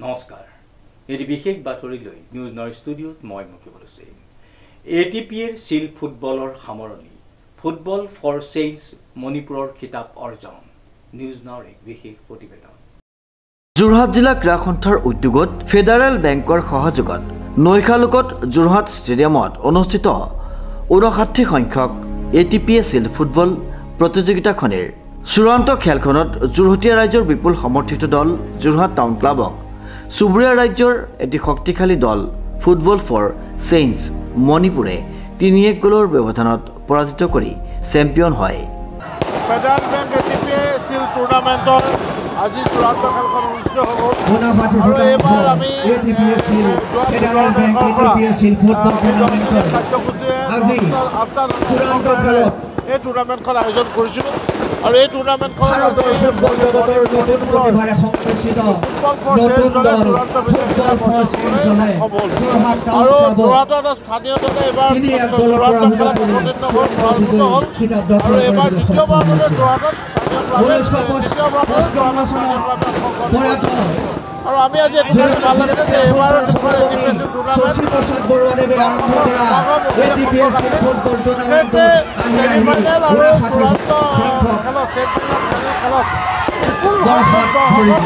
নমস্কাৰ এটি বিশেষ বাতৰি লৈ নিউজ নয় ষ্টুডিঅ'ত মই মুকিবুল হুছেইন এটিপিৰ শিল ফুটবলৰ সামৰণি ফুটবল ফৰ চেঞ্জ মণিপুৰৰ খিতাপ অৰ্জন নিউজ নয়ৰ এক বিশেষ প্ৰতিবেদন যোৰহাট জিলা ক্ৰীড়া সন্থাৰ উদ্যোগত ফেডাৰেল বেংকৰ সহযোগত নৈখালুকত যোৰহাট ষ্টেডিয়ামত অনুষ্ঠিত 59 সংখ্যক এটিপি শিল ফুটবল প্ৰতিযোগিতাখনিৰ চূড়ান্ত খেলখনত যোৰহাটীয়া ৰাজ্যৰ বিপুল সমৰ্থিত দল যোৰহাট টাউন ক্লাবক সুবুৰীয়া ৰাজ্যৰ এটি শক্তিশালী দল ফুটবল ফৰ চেঞ্জ মণিপুৰে 3-1 গলৰ ব্যৱধানত পৰাজিত কৰি চেম্পিয়ন হয়। ফেডাৰেল বেংক এটিপি শিল টুৰ্ণামেণ্টৰ আজি চূড়ান্ত খেলখন অনুষ্ঠিত হ'ব আৰু এইবাৰ আমি ফেডাৰেল বেংক এটিপি শিল ফুটবল টুৰ্ণামেণ্টৰ আজি চূড়ান্ত খেলত এই টুৰ্ণামেণ্টখন আয়োজন কৰিছিলোঁ আৰু এই টুৰ্ণামেণ্টখন ফুটবল জগতৰ নতুন প্ৰতিভাৰে সংমিশ্ৰিত আৰু যোৰহাটৰ স্থানীয় দলে এইবাৰ এইবাৰ দ্বিতীয়বাৰ যোৰহাটত আৰু আমি আজি ভাল লাগিছে যে এইবাৰ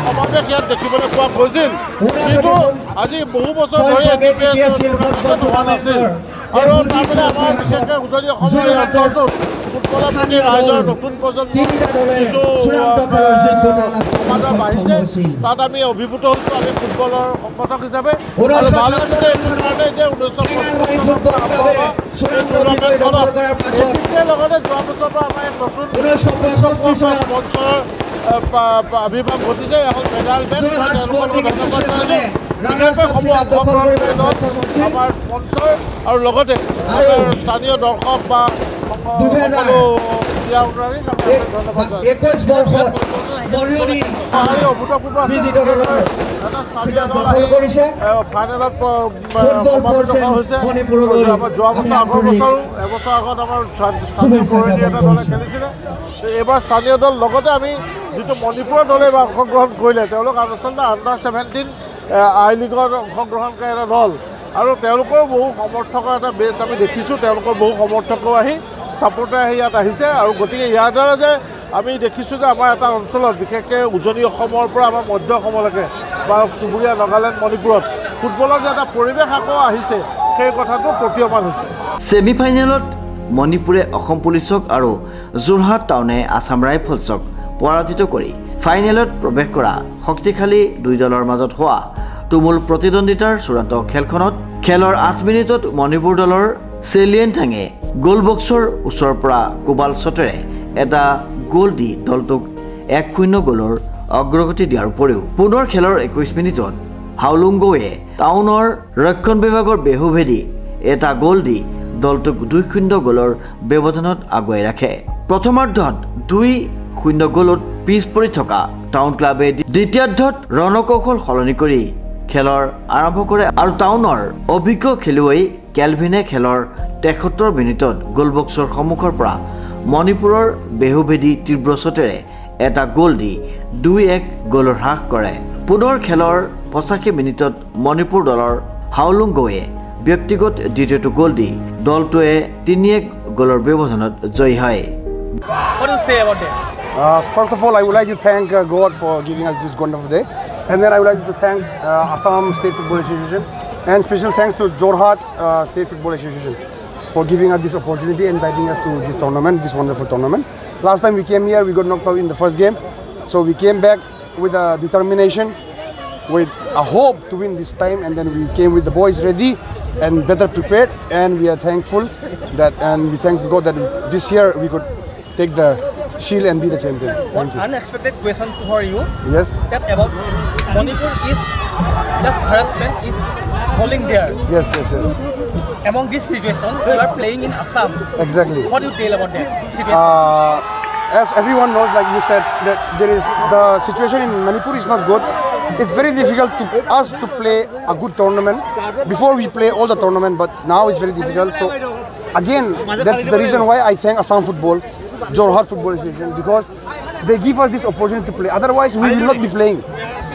সমাৱেশ ইয়াত দেখিবলৈ পোৱা গৈছিল কিন্তু আজি বহু বছৰ ধৰি আছিল আৰু তাৰমানে আমাৰ বিশেষকৈ উজনি অসমৰ এই অঞ্চলটোত ফুটবলৰ প্ৰতি ৰাইজৰ নতুন প্ৰজন্ম কিছু সমাজৰ বাঢ়িছে তাত আমি অভিভূত হৈছোঁ আমি ফুটবলৰ সংগঠক হিচাপে আৰু ভাল লাগিছে এইটো কাৰণে যে 1975 লগতে যোৱা বছৰৰ পৰা আমাৰ এক নতুন মঞ্চৰ আবিৰ্ভাৱ ঘটিছে এখন ফেডাৰেল বেংক আমাৰ স্পন্সৰ আৰু লগতে স্থানীয় দৰ্শক বা ফাইনেলত যোৱা বছৰ আগৰ বছৰো এবছৰ আগত আমাৰ স্থানীয় এটা দলে খেলিছিলে এইবাৰ স্থানীয় দল লগতে আমি যিটো মণিপুৰৰ দলে এইবাৰ অংশগ্ৰহণ কৰিলে তেওঁলোক আচলতে আণ্ডাৰ-17 আই লিগত অংশগ্ৰহণকাৰী এটা দল আৰু তেওঁলোকৰ বহু সমৰ্থকৰ এটা বেছ আমি দেখিছোঁ তেওঁলোকৰ বহু সমৰ্থকো আহি ছাপোৰ্টাৰ আহি ইয়াত আহিছে আৰু গতিকে ইয়াৰ দ্বাৰা যে আমি দেখিছোঁ যে আমাৰ এটা অঞ্চলত বিশেষকৈ উজনি অসমৰ পৰা আমাৰ মধ্য অসমলৈকে বা চুবুৰীয়া নাগালেণ্ড মণিপুৰত ফুটবলৰ যে এটা পৰিৱেশ আকৌ আহিছে সেই কথাটো প্ৰতীয়মান হৈছে। ছেমিফাইনেলত মণিপুৰে অসম পুলিচক আৰু যোৰহাট টাউনে আছাম ৰাইফলছক পৰাজিত কৰি ফাইনেলত প্ৰৱেশ কৰা শক্তিশালী দুই দলৰ মাজত হোৱা তুমুল প্ৰতিদ্বন্দ্বিতাৰ চূড়ান্ত খেলখনত খেলৰ 8 মিনিটত মণিপুৰ দলৰ চেলিয়েন থাঙে গোল বক্সৰ ওচৰৰ পৰা কোবাল শ্বটেৰে এটা গোল দি দলটোক 1-0 গোলৰ অগ্ৰগতি দিয়াৰ উপৰিও পুনৰ খেলৰ 21 মিনিটত হাউলুংগোৱে টাউনৰ ৰক্ষণ বিভাগৰ বেহুভেদি এটা গোল দি দলটোক 2-0 গোলৰ ব্যৱধানত আগুৱাই ৰাখে। প্ৰথমাৰ্ধত 2-0 গোলত পিছ পৰি থকা টাউন ক্লাবে দ্বিতীয়াৰ্ধত ৰণকৌশল সলনি কৰি খেলৰ আৰম্ভ কৰে আৰু টাউনৰ অভিজ্ঞ খেলুৱৈ কেলভিনে খেলৰ 73 মিনিটত গোল বক্সৰ সন্মুখৰ পৰা মণিপুৰৰ বেহুভেদি তীব্ৰ শ্বটেৰে এটা গোল দি 2-1 গোলৰ হ্ৰাস কৰে। পুনৰ খেলৰ 85 মিনিটত মণিপুৰ দলৰ হাউলুংগোৱে ব্যক্তিগত দ্বিতীয়টো গোল দি দলটোৱে 3-1 গোলৰ ব্যৱধানত জয়ী হয়। What do you say about that? First of all, I would like to thank God for giving us this wonderful day. And then I would like to thank Assam State Football Association and special thanks to Jorhat State Football Association for giving us this opportunity and inviting us to this tournament, this wonderful tournament. Last time we came here, we got knocked out in the first game. So we came back with a determination, with a hope to win this time. And then we came with the boys ready and better prepared. And we are thankful that, and we thank God that this year we could take the shield and be the champion. Thank you. Unexpected question for you. Yes. That about Manipur is just harassment is holding there. Yes, yes, yes. Among this situation, you are playing in Assam. Exactly. What do you tell about that situation? As everyone knows, like you said, that there is the situation in Manipur is not good. It's very difficult to us to play a good tournament before we play all the tournament. But now it's very difficult. So again, that's the reason why I thank Assam Football, Jorhat Football Association, because they give us this opportunity to play. Otherwise, we will not be playing.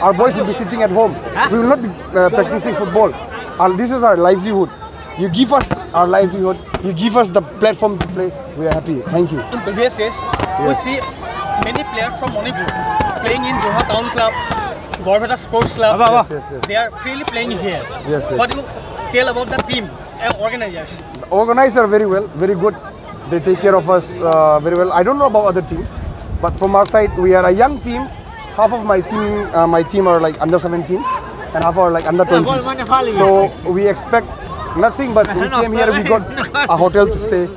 our boys will be sitting at home. We will not be practicing football. This is our livelihood. You give us our livelihood. You give us the platform to play. We are happy. Thank you. In previous days, we see many players from Manipur playing in Jorhat Town Club, Borveta Sports Club. Yes. They are freely playing here. Yes. What do you tell about the team and organizers? The organizers are very well, very good. They take care of us very well. I don't know about other teams, but from our side, we are a young team. Half of my team are like under 17, and half are like under 20. So we expect nothing, but we came here. We got a hotel to stay.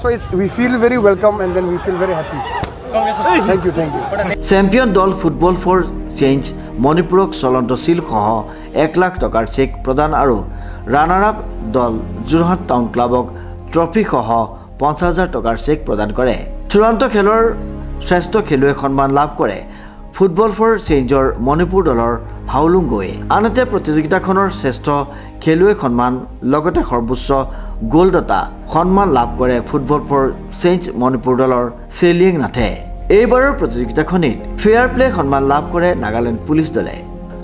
So we feel very welcome, and then we feel very happy. Thank you. Champion দল football for change মণিপুৰক চলন্তশীল সহ 1 লাখ টকাৰ check প্ৰদান আৰু runner up দল Jorhat town ক্লাবক trophy সহ 50,000 টকাৰ check প্ৰদান কৰে চূড়ান্ত খেলৰ শ্ৰেষ্ঠ খেলুৱৈ সন্মান লাভ কৰে ফুটবল ফৰ চেঞ্জৰ মণিপুৰ দলৰ হাউলুং গৈ আনহাতে প্ৰতিযোগিতাখনৰ শ্ৰেষ্ঠ খেলুৱৈ সন্মান লগতে সৰ্বোচ্চ গোলদাতা সন্মান লাভ কৰে ফুটবল ফৰ চেঞ্জ মণিপুৰ দলৰ চেলিয়েং নাথে এইবাৰৰ প্ৰতিযোগিতাখনিত ফেয়াৰ প্লে সন্মান লাভ কৰে নাগালেণ্ড পুলিচ দলে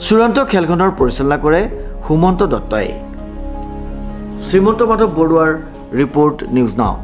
চূড়ান্ত খেলখনৰ পৰিচালনা কৰে হুমন্ত দত্তই শ্ৰীমন্ত মাধৱ বৰুৱাৰ ৰিপৰ্ট নিউজ নাও